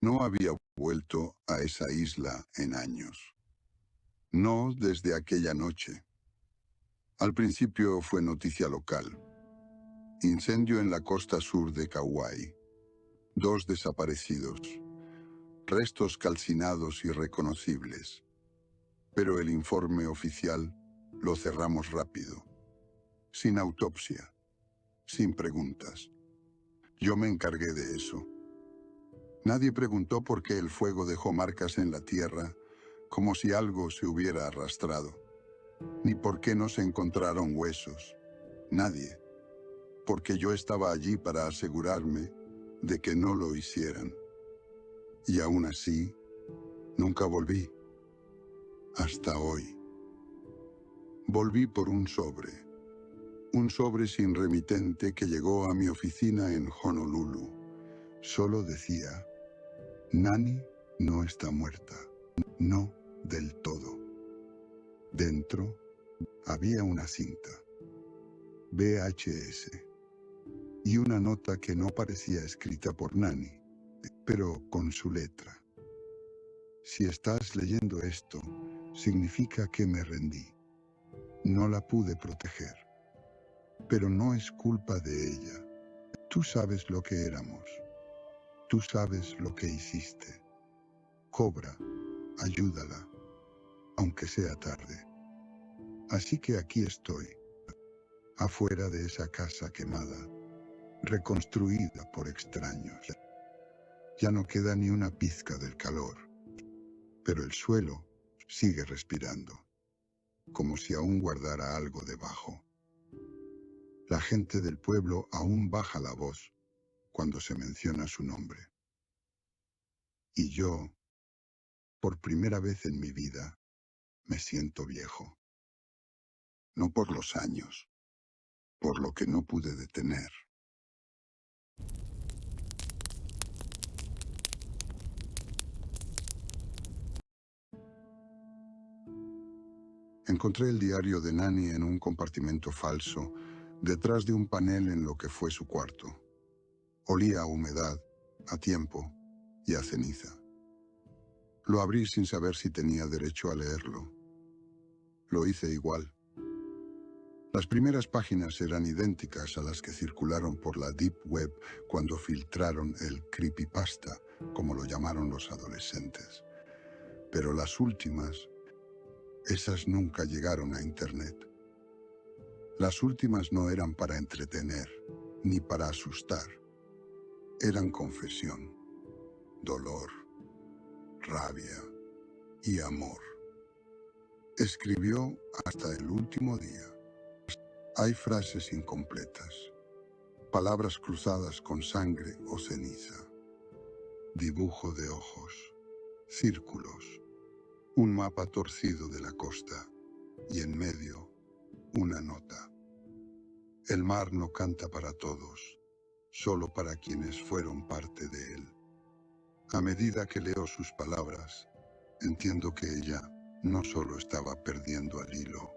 No había vuelto a esa isla en años. No desde aquella noche. Al principio fue noticia local. Incendio en la costa sur de Kauai. 2 desaparecidos. Restos calcinados irreconocibles. Pero el informe oficial lo cerramos rápido. Sin autopsia. Sin preguntas. Yo me encargué de eso. Nadie preguntó por qué el fuego dejó marcas en la tierra, como si algo se hubiera arrastrado. Ni por qué no se encontraron huesos. Nadie. Porque yo estaba allí para asegurarme de que no lo hicieran. Y aún así, nunca volví. Hasta hoy. Volví por un sobre. Un sobre sin remitente que llegó a mi oficina en Honolulu. Solo decía: Nani no está muerta. No del todo. Dentro había una cinta. VHS. Y una nota que no parecía escrita por Nani, pero con su letra. Si estás leyendo esto, significa que me rendí. No la pude proteger. Pero no es culpa de ella. Tú sabes lo que éramos. Tú sabes lo que hiciste. Cobra, ayúdala, aunque sea tarde. Así que aquí estoy, afuera de esa casa quemada, reconstruida por extraños. Ya no queda ni una pizca del calor, pero el suelo sigue respirando, como si aún guardara algo debajo. La gente del pueblo aún baja la voz cuando se menciona su nombre. Y yo, por primera vez en mi vida, me siento viejo. No por los años, por lo que no pude detener. Encontré el diario de Nani en un compartimento falso, detrás de un panel en lo que fue su cuarto. Olía a humedad, a tiempo y a ceniza. Lo abrí sin saber si tenía derecho a leerlo. Lo hice igual. Las primeras páginas eran idénticas a las que circularon por la Deep Web cuando filtraron el creepypasta, como lo llamaron los adolescentes. Pero las últimas, esas nunca llegaron a Internet. Las últimas no eran para entretener, ni para asustar. Eran confesión, dolor, rabia y amor. Escribió hasta el último día. Hay frases incompletas, palabras cruzadas con sangre o ceniza, dibujo de ojos, círculos, un mapa torcido de la costa y en medio una nota. El mar no canta para todos, solo para quienes fueron parte de él. A medida que leo sus palabras, entiendo que ella no solo estaba perdiendo el hilo,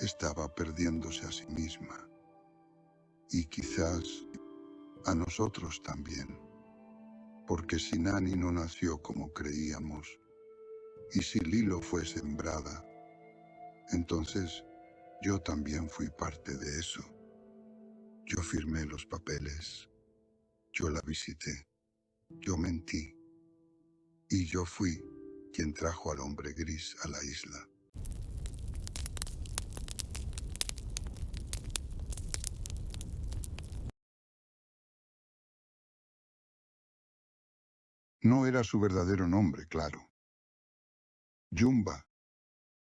estaba perdiéndose a sí misma. Y quizás a nosotros también. Porque si Nani no nació como creíamos, y si Lilo fue sembrada, entonces yo también fui parte de eso. Yo firmé los papeles, yo la visité, yo mentí, y yo fui quien trajo al hombre gris a la isla. No era su verdadero nombre, claro. Jumba.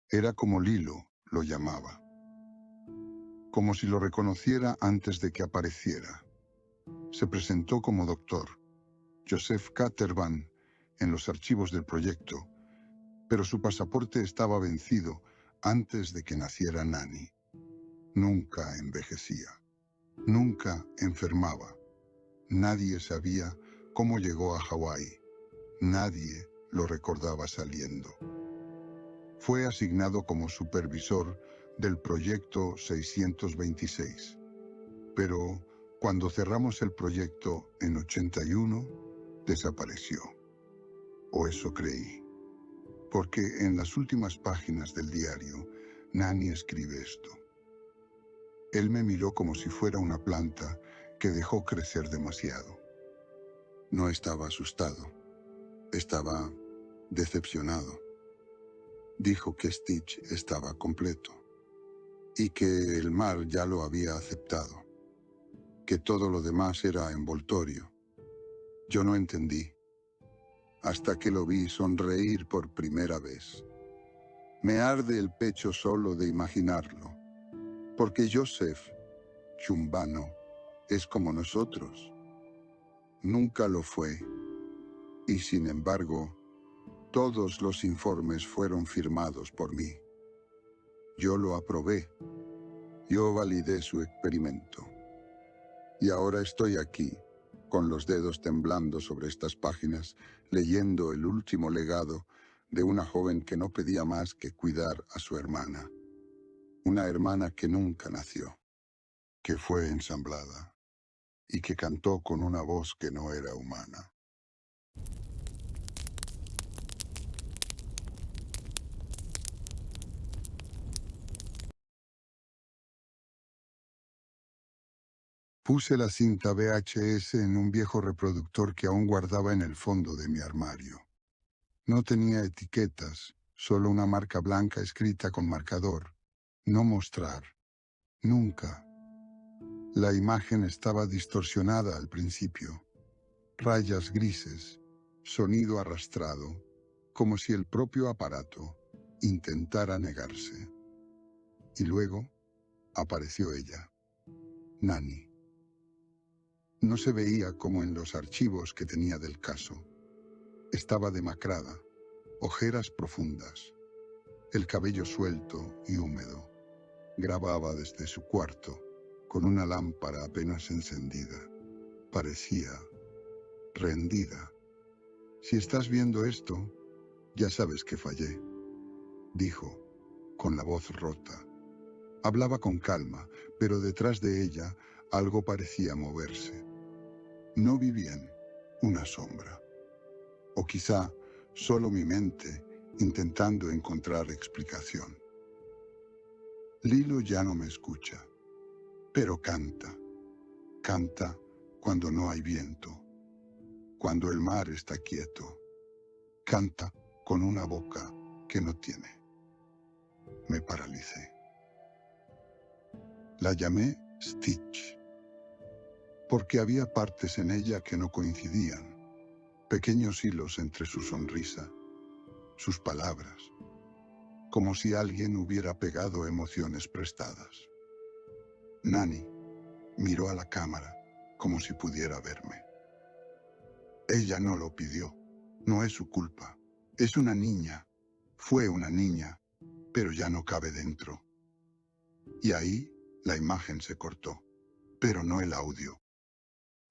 Era como Lilo lo llamaba. Como si lo reconociera antes de que apareciera. Se presentó como doctor, Joseph Caterban, en los archivos del proyecto, pero su pasaporte estaba vencido antes de que naciera Nani. Nunca envejecía. Nunca enfermaba. Nadie sabía cómo llegó a Hawái. Nadie lo recordaba saliendo. Fue asignado como supervisor del proyecto 626. Pero cuando cerramos el proyecto en 81, desapareció. O eso creí. Porque en las últimas páginas del diario, Nani escribe esto. Él me miró como si fuera una planta que dejó crecer demasiado. No estaba asustado. Estaba decepcionado. Dijo que Stitch estaba completo y que el mar ya lo había aceptado, que todo lo demás era envoltorio. Yo no entendí, hasta que lo vi sonreír por primera vez. Me arde el pecho solo de imaginarlo, porque Joseph Chumbano es como nosotros. Nunca lo fue, y sin embargo, todos los informes fueron firmados por mí. Yo lo aprobé. Yo validé su experimento. Y ahora estoy aquí, con los dedos temblando sobre estas páginas, leyendo el último legado de una joven que no pedía más que cuidar a su hermana. Una hermana que nunca nació, que fue ensamblada y que cantó con una voz que no era humana. Puse la cinta VHS en un viejo reproductor que aún guardaba en el fondo de mi armario. No tenía etiquetas, solo una marca blanca escrita con marcador. No mostrar. Nunca. La imagen estaba distorsionada al principio. Rayas grises, sonido arrastrado, como si el propio aparato intentara negarse. Y luego apareció ella, Nani. No se veía como en los archivos que tenía del caso. Estaba demacrada, ojeras profundas, el cabello suelto y húmedo. Grababa desde su cuarto, con una lámpara apenas encendida. Parecía rendida. Si estás viendo esto, ya sabes que fallé, dijo, con la voz rota. Hablaba con calma, pero detrás de ella algo parecía moverse. No vi bien, una sombra. O quizá solo mi mente intentando encontrar explicación. Lilo ya no me escucha, pero canta. Canta cuando no hay viento, cuando el mar está quieto. Canta con una boca que no tiene. Me paralicé. La llamé Stitch, porque había partes en ella que no coincidían, pequeños hilos entre su sonrisa, sus palabras, como si alguien hubiera pegado emociones prestadas. Nani miró a la cámara como si pudiera verme. Ella no lo pidió, no es su culpa. Es una niña, fue una niña, pero ya no cabe dentro. Y ahí la imagen se cortó, pero no el audio.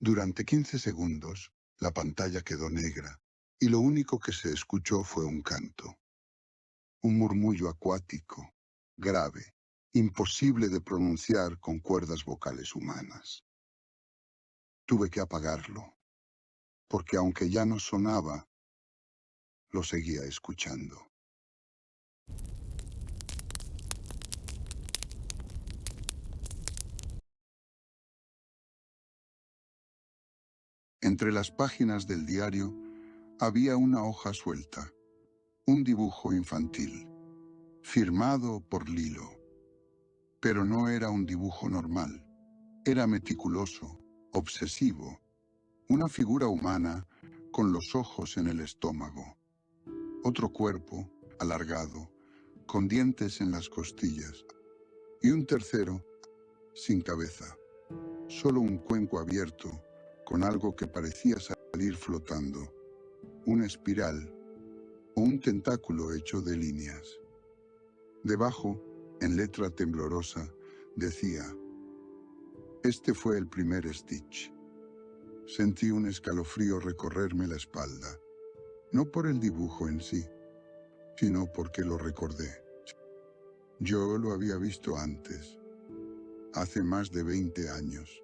Durante 15 segundos, la pantalla quedó negra y lo único que se escuchó fue un canto. Un murmullo acuático, grave, imposible de pronunciar con cuerdas vocales humanas. Tuve que apagarlo, porque aunque ya no sonaba, lo seguía escuchando. Entre las páginas del diario había una hoja suelta, un dibujo infantil, firmado por Lilo. Pero no era un dibujo normal, era meticuloso, obsesivo, una figura humana con los ojos en el estómago, otro cuerpo alargado, con dientes en las costillas, y un tercero sin cabeza, solo un cuenco abierto con algo que parecía salir flotando, una espiral o un tentáculo hecho de líneas. Debajo, en letra temblorosa, decía: este fue el primer Stitch. Sentí un escalofrío recorrerme la espalda, no por el dibujo en sí, sino porque lo recordé. Yo lo había visto antes, hace más de 20 años.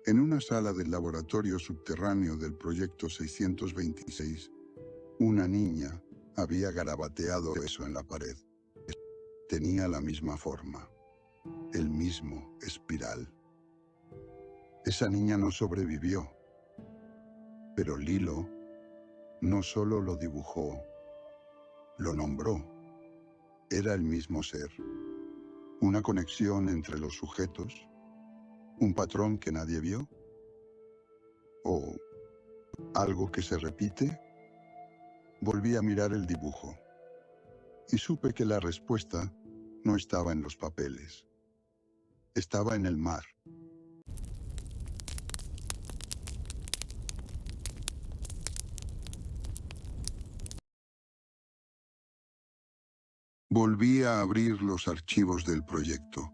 En una sala del laboratorio subterráneo del Proyecto 626, una niña había garabateado eso en la pared. Tenía la misma forma, el mismo espiral. Esa niña no sobrevivió, pero Lilo no solo lo dibujó, lo nombró. Era el mismo ser, una conexión entre los sujetos, un patrón que nadie vio, o algo que se repite. Volví a mirar el dibujo y supe que la respuesta no estaba en los papeles, estaba en el mar. Volví a abrir los archivos del proyecto,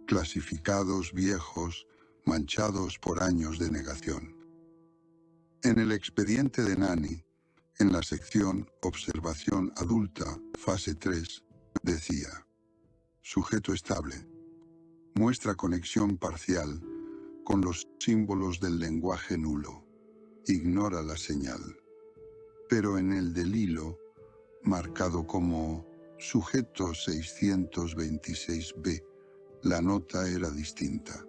clasificados, viejos, manchados por años de negación. En el expediente de Nani, en la sección Observación Adulta, fase 3, decía: sujeto estable, muestra conexión parcial con los símbolos del lenguaje nulo, ignora la señal. Pero en el del hilo, marcado como sujeto 626B, la nota era distinta.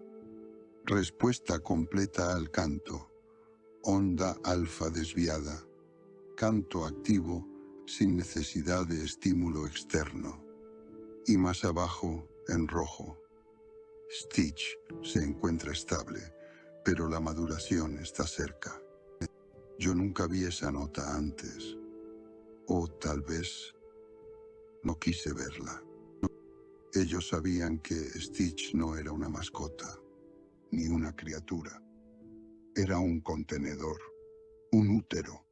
Respuesta completa al canto, onda alfa desviada, canto activo sin necesidad de estímulo externo. Y más abajo, en rojo, Stitch se encuentra estable, pero la maduración está cerca. Yo nunca vi esa nota antes, o tal vez no quise verla. Ellos sabían que Stitch no era una mascota, ni una criatura. Era un contenedor, un útero,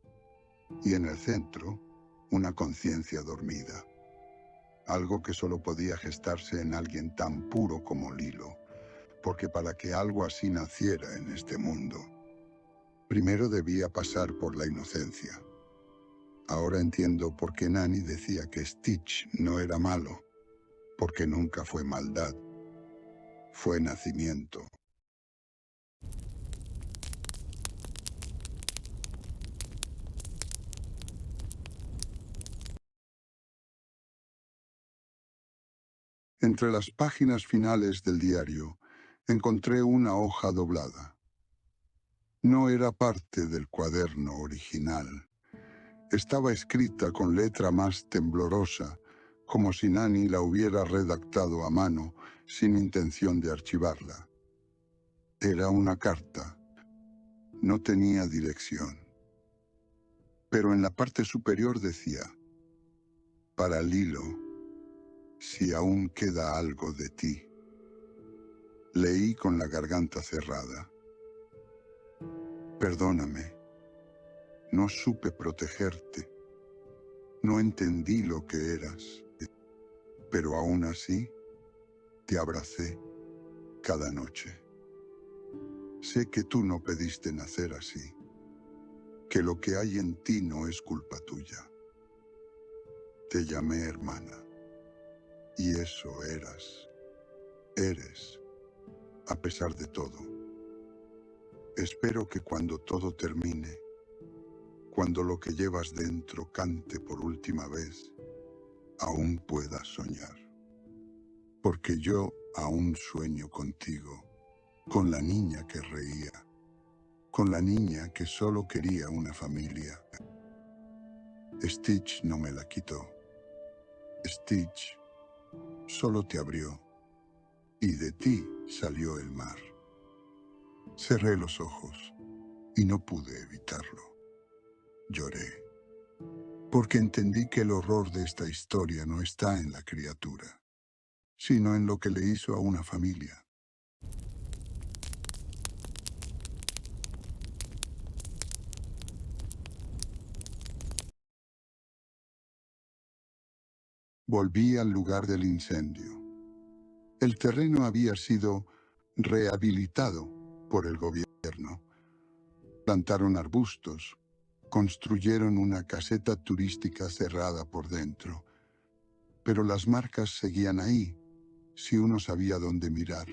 y en el centro, una conciencia dormida. Algo que solo podía gestarse en alguien tan puro como Lilo, porque para que algo así naciera en este mundo, primero debía pasar por la inocencia. Ahora entiendo por qué Nani decía que Stitch no era malo, porque nunca fue maldad, fue nacimiento. Entre las páginas finales del diario, encontré una hoja doblada. No era parte del cuaderno original. Estaba escrita con letra más temblorosa, como si Nani la hubiera redactado a mano, sin intención de archivarla. Era una carta. No tenía dirección. Pero en la parte superior decía: para Lilo, si aún queda algo de ti. Leí con la garganta cerrada. Perdóname. No supe protegerte. No entendí lo que eras. Pero aún así, te abracé cada noche. Sé que tú no pediste nacer así, que lo que hay en ti no es culpa tuya. Te llamé hermana, y eso eres, a pesar de todo. Espero que cuando todo termine, cuando lo que llevas dentro cante por última vez, aún puedas soñar. Porque yo aún sueño contigo, con la niña que reía, con la niña que solo quería una familia. Stitch no me la quitó. Stitch solo te abrió, y de ti salió el mar. Cerré los ojos y no pude evitarlo. Lloré, porque entendí que el horror de esta historia no está en la criatura, sino en lo que le hizo a una familia. Volví al lugar del incendio. El terreno había sido rehabilitado por el gobierno. Plantaron arbustos, construyeron una caseta turística cerrada por dentro. Pero las marcas seguían ahí, si uno sabía dónde mirar.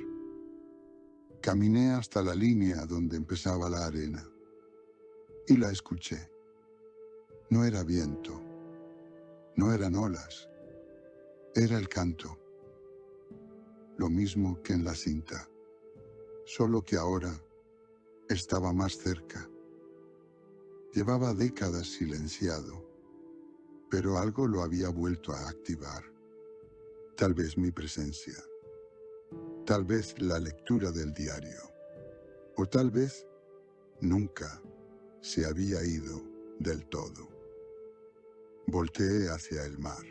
Caminé hasta la línea donde empezaba la arena y la escuché. No era viento, no eran olas, era el canto, lo mismo que en la cinta, solo que ahora estaba más cerca. Llevaba décadas silenciado, pero algo lo había vuelto a activar. Tal vez mi presencia, tal vez la lectura del diario, o tal vez nunca se había ido del todo. Volteé hacia el mar.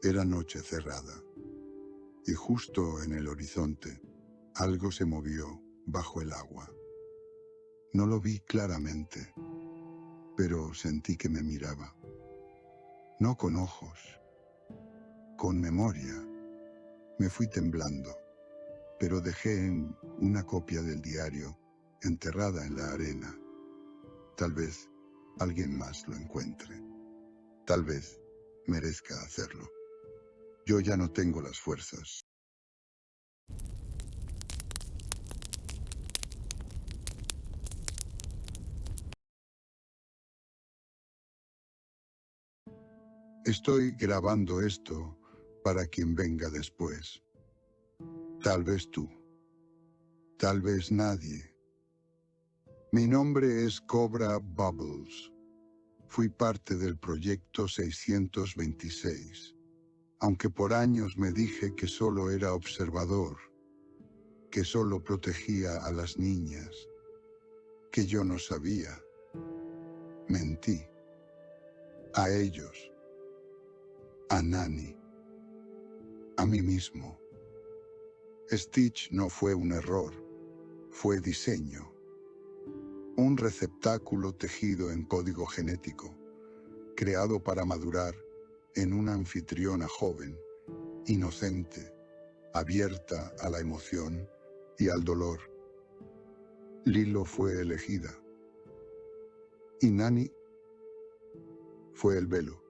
Era noche cerrada, y justo en el horizonte algo se movió bajo el agua. No lo vi claramente, pero sentí que me miraba. No con ojos, con memoria. Me fui temblando, pero dejé una copia del diario enterrada en la arena. Tal vez alguien más lo encuentre. Tal vez merezca hacerlo. Yo ya no tengo las fuerzas. Estoy grabando esto para quien venga después. Tal vez tú. Tal vez nadie. Mi nombre es Cobra Bubbles. Fui parte del proyecto 626, aunque por años me dije que solo era observador, que solo protegía a las niñas, que yo no sabía. Mentí. A ellos. A Nani. A mí mismo. Stitch no fue un error, fue diseño. Un receptáculo tejido en código genético, creado para madurar en una anfitriona joven, inocente, abierta a la emoción y al dolor. Lilo fue elegida. Y Nani fue el velo.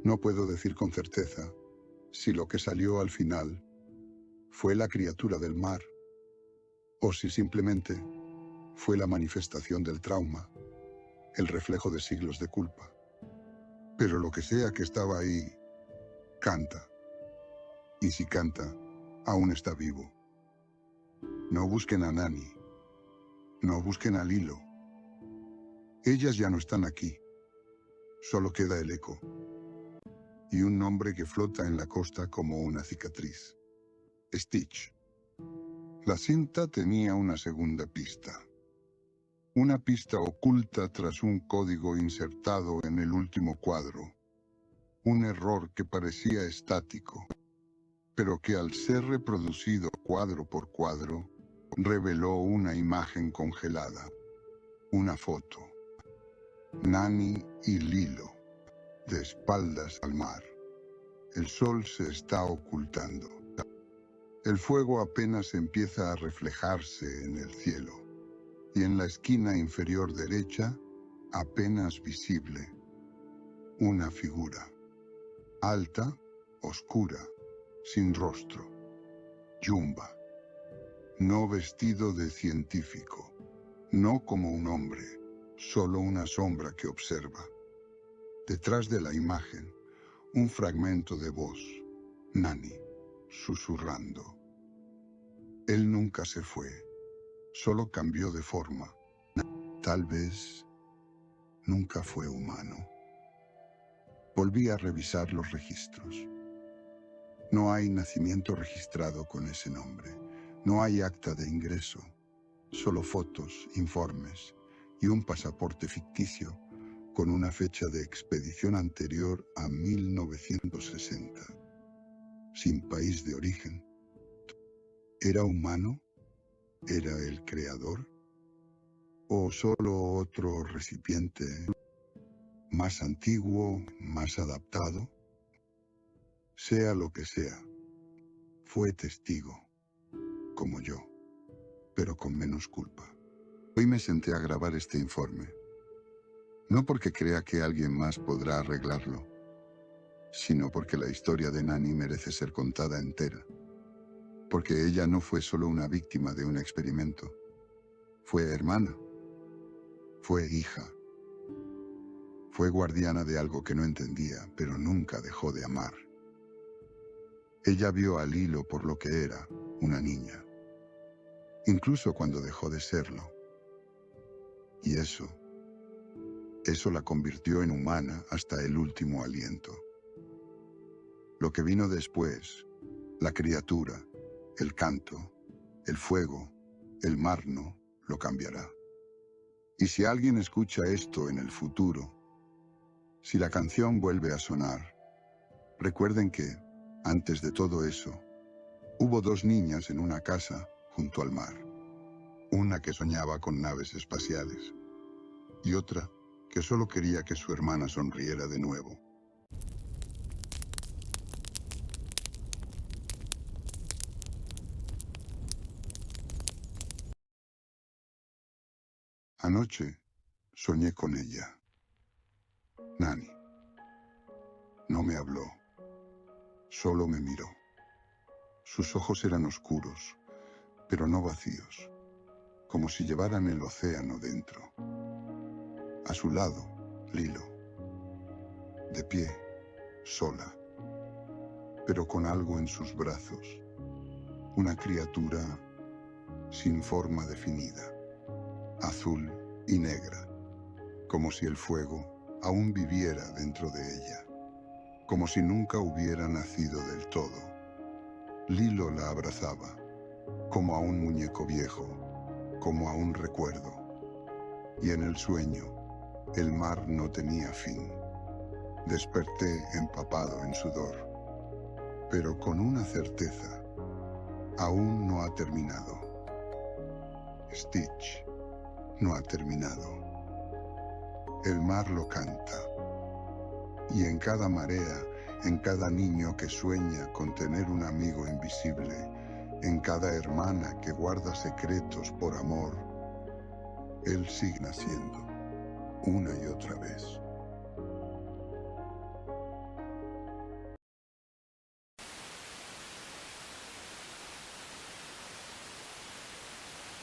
No puedo decir con certeza si lo que salió al final fue la criatura del mar o si simplemente fue la manifestación del trauma, el reflejo de siglos de culpa. Pero lo que sea que estaba ahí, canta. Y si canta, aún está vivo. No busquen a Nani. No busquen a Lilo. Ellas ya no están aquí. Solo queda el eco. Y un nombre que flota en la costa como una cicatriz. Stitch. La cinta tenía una segunda pista. Una pista oculta tras un código insertado en el último cuadro. Un error que parecía estático, pero que al ser reproducido cuadro por cuadro, reveló una imagen congelada. Una foto. Nani y Lilo, de espaldas al mar. El sol se está ocultando. El fuego apenas empieza a reflejarse en el cielo. Y en la esquina inferior derecha, apenas visible, una figura. Alta, oscura, sin rostro. Jumba. No vestido de científico. No como un hombre, solo una sombra que observa. Detrás de la imagen, un fragmento de voz. Nani, susurrando. Él nunca se fue, solo cambió de forma. Tal vez nunca fue humano. Volví a revisar los registros. No hay nacimiento registrado con ese nombre. No hay acta de ingreso. Solo fotos, informes y un pasaporte ficticio con una fecha de expedición anterior a 1960. Sin país de origen. ¿Era humano? ¿Era el creador? ¿O solo otro recipiente más antiguo, más adaptado? Sea lo que sea, fue testigo, como yo, pero con menos culpa. Hoy me senté a grabar este informe, no porque crea que alguien más podrá arreglarlo, sino porque la historia de Nani merece ser contada entera. porque ella no fue solo una víctima de un experimento. Fue hermana, fue hija, fue guardiana de algo que no entendía, pero nunca dejó de amar. Ella vio a Lilo por lo que era, una niña, incluso cuando dejó de serlo. Y eso la convirtió en humana hasta el último aliento. Lo que vino después, la criatura, el canto, el fuego, el mar no, lo cambiará. Y si alguien escucha esto en el futuro, si la canción vuelve a sonar, recuerden que, antes de todo eso, hubo dos niñas en una casa junto al mar. Una que soñaba con naves espaciales y otra que solo quería que su hermana sonriera de nuevo. Anoche soñé con ella. Nani. No me habló, solo me miró. Sus ojos eran oscuros, pero no vacíos, como si llevaran el océano dentro. A su lado, Lilo, de pie, sola, pero con algo en sus brazos, una criatura sin forma definida, azul y negra, como si el fuego aún viviera dentro de ella, como si nunca hubiera nacido del todo. Lilo la abrazaba, como a un muñeco viejo, como a un recuerdo. Y en el sueño, el mar no tenía fin. Desperté empapado en sudor, pero con una certeza, aún no ha terminado. Stitch no ha terminado. El mar lo canta, y en cada marea, en cada niño que sueña con tener un amigo invisible, en cada hermana que guarda secretos por amor, él sigue naciendo, una y otra vez.